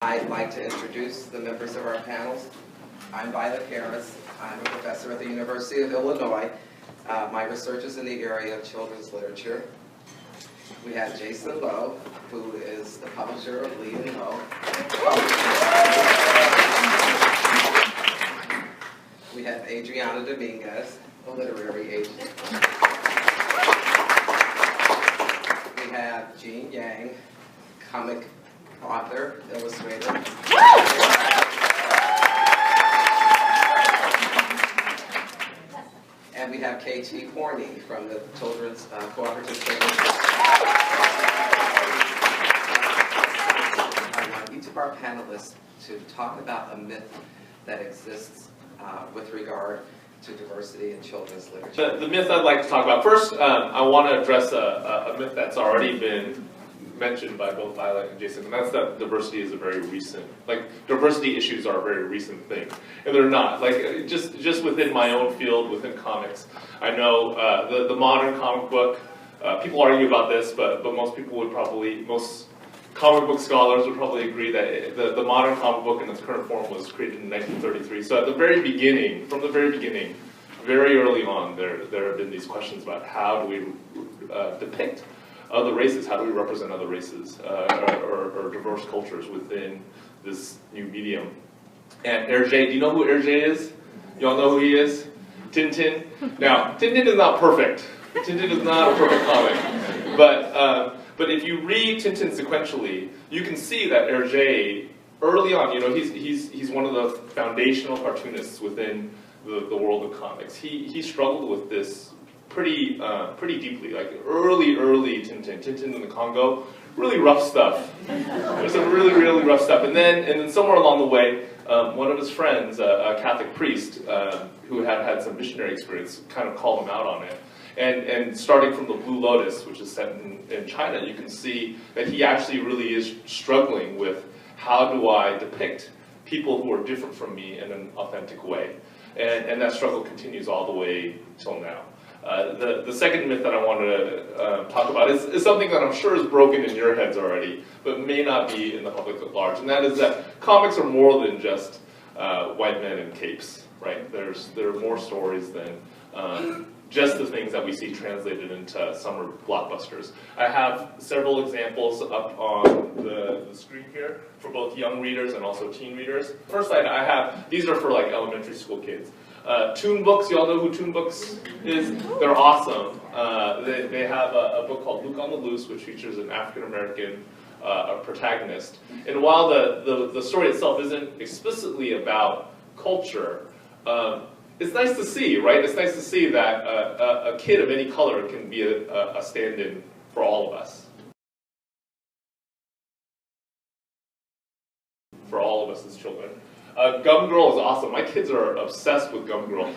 I'd like to introduce the members of our panels. I'm Violet Harris. I'm a professor at the University of Illinois. My research is in the area of children's literature. We have Jason Lowe, who is the publisher of Luen. We have Adriana Dominguez, a literary agent. We have Jean Yang, comic author, illustrator. And we have K.T. Horney from the Children's Cooperative Children's. I want each of our panelists to talk about a myth that exists with regard to diversity in children's literature. The myth I'd like to talk about. First, I want to address a myth that's already been mentioned by both Violet and Jason, and that's that diversity is a very recent, diversity issues are a very recent thing, and they're not. Just within my own field, within comics, I know the modern comic book, people argue about this, but most people would probably, most comic book scholars would probably agree that the modern comic book in its current form was created in 1933. So at the very beginning, from the very beginning, very early on, there have been these questions about how do we depict other races, how do we represent other races or diverse cultures within this new medium. And Hergé, do you know who Hergé is? You all know who he is? Tintin. Now, Tintin is not perfect. Tintin is not a perfect comic. But if you read Tintin sequentially, you can see that Hergé, early on, he's one of the foundational cartoonists within the world of comics. He struggled with this pretty deeply, like early Tintin in the Congo, really rough stuff. There's some really rough stuff, and then somewhere along the way, one of his friends, a Catholic priest who had some missionary experience, kind of called him out on it. And starting from the Blue Lotus, which is set in China, you can see that he actually really is struggling with how do I depict people who are different from me in an authentic way, and that struggle continues all the way till now. The second myth that I want to talk about is something that I'm sure is broken in your heads already, but may not be in the public at large, and that is that comics are more than just white men in capes, right? There are more stories than just the things that we see translated into summer blockbusters. I have several examples up on the screen here for both young readers and also teen readers. First I have, these are for like elementary school kids. Toon Books, you all know who Toon Books is? They're awesome. They have a book called Luke on the Loose, which features an African-American protagonist. And while the story itself isn't explicitly about culture, it's nice to see, right? It's nice to see that a kid of any color can be a stand-in for all of us. For all of us as children. Gum Girl is awesome. My kids are obsessed with Gum Girl.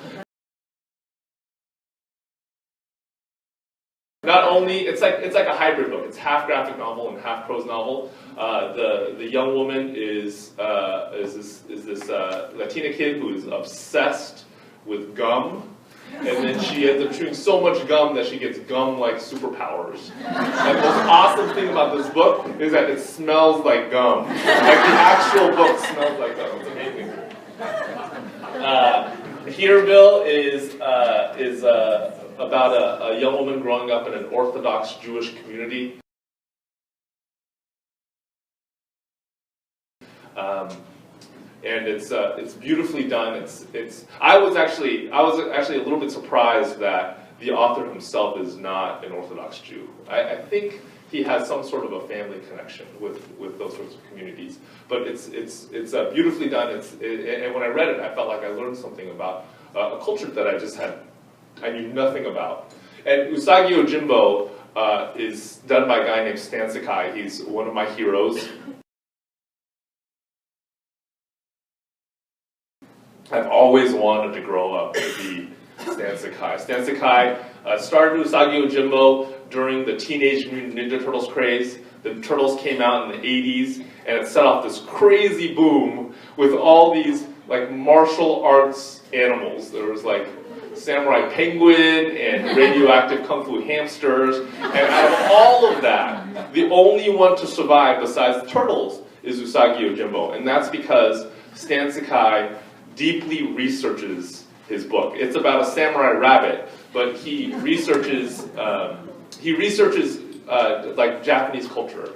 Not only, it's like a hybrid book. It's half graphic novel and half prose novel. The young woman is this Latina kid who is obsessed with gum, and then she ends up chewing so much gum that she gets gum-like superpowers. And the most awesome thing about this book is that it smells like gum. Like the actual book smells like gum. It's amazing. Hearville is about a young woman growing up in an Orthodox Jewish community. And it's beautifully done. I was actually a little bit surprised that the author himself is not an Orthodox Jew. I think he has some sort of a family connection with those sorts of communities. But it's beautifully done. And when I read it, I felt like I learned something about a culture that I knew nothing about. And Usagi Yojimbo is done by a guy named Stan Sakai. He's one of my heroes. I've always wanted to grow up to be Stan Sakai. Stan Sakai started Usagi Yojimbo during the Teenage Mutant Ninja Turtles craze. The Turtles came out in the 80s, and it set off this crazy boom with all these like martial arts animals. There was like samurai penguin and radioactive kung fu hamsters, and out of all of that, the only one to survive besides the turtles is Usagi Yojimbo, and that's because Stan Sakai deeply researches his book. It's about a samurai rabbit, but he researches like Japanese culture,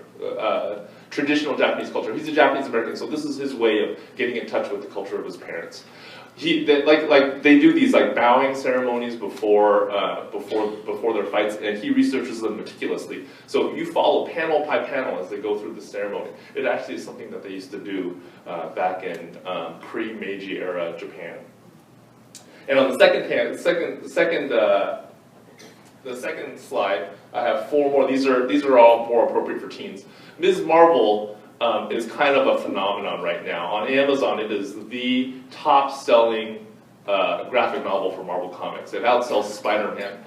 traditional Japanese culture. He's a Japanese American, so this is his way of getting in touch with the culture of his parents. They do these like bowing ceremonies before their fights, and he researches them meticulously. So you follow panel by panel as they go through the ceremony. It actually is something that they used to do back in pre-Meiji era Japan. And on the second slide, I have 4 more. These are all more appropriate for teens. Ms. Marvel is kind of a phenomenon right now. On Amazon, it is the top-selling graphic novel for Marvel Comics. It outsells Spider-Man.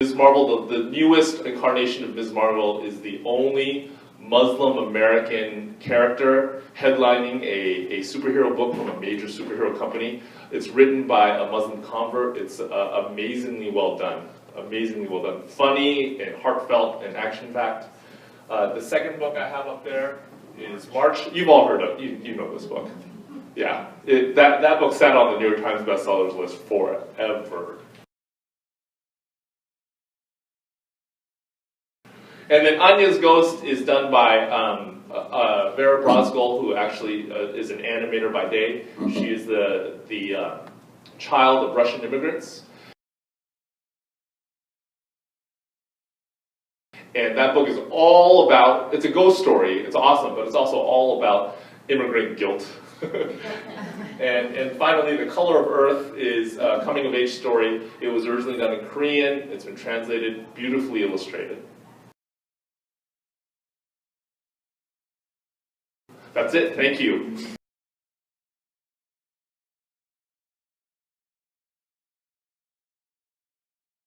Ms. Marvel, the newest incarnation of Ms. Marvel, is the only Muslim American character headlining a superhero book from a major superhero company. It's written by a Muslim convert. It's amazingly well done. Amazingly well done. Funny and heartfelt and action-packed. The second book I have up there is March. You've all heard of, you know this book. Yeah, that book sat on the New York Times bestsellers list forever. And then Anya's Ghost is done by Vera Brosgol, who actually is an animator by day. She is the child of Russian immigrants. And that book is all about, it's a ghost story, it's awesome, but it's also all about immigrant guilt. and finally, The Color of Earth is a coming-of-age story. It was originally done in Korean. It's been translated, beautifully illustrated. That's it. Thank you.